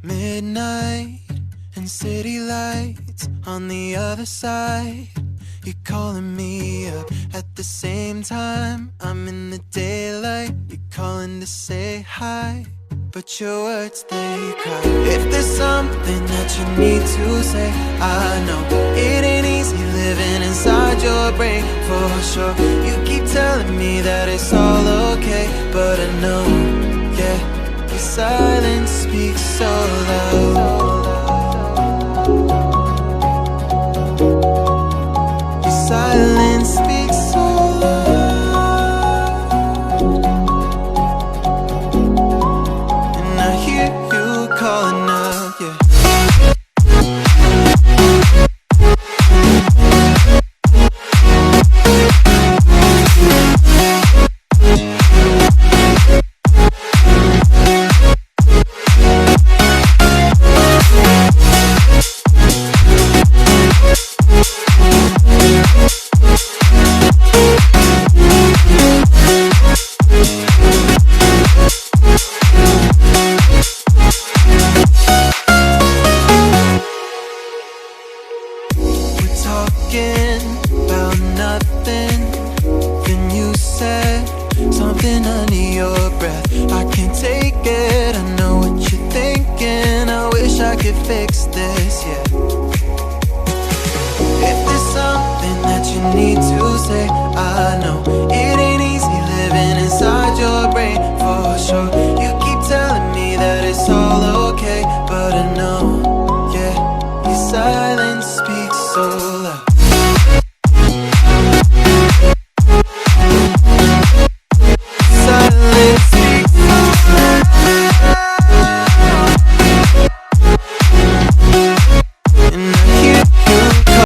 Midnight and city lights on the other side. You're calling me up at the same time. I'm in the daylight. You're calling to say hi, but your words, they cry. If there's something that you need to say, I know it ain't easy living inside your brain, for sure. You keep telling me that it's all okay, but I know, yeah, your silence speaks so loud. Your silence speaks so loud, and I hear you calling out, yeah. Talking about nothing, then you said something under your breath. I can't take it, I know what you're thinking. I wish I could fix this.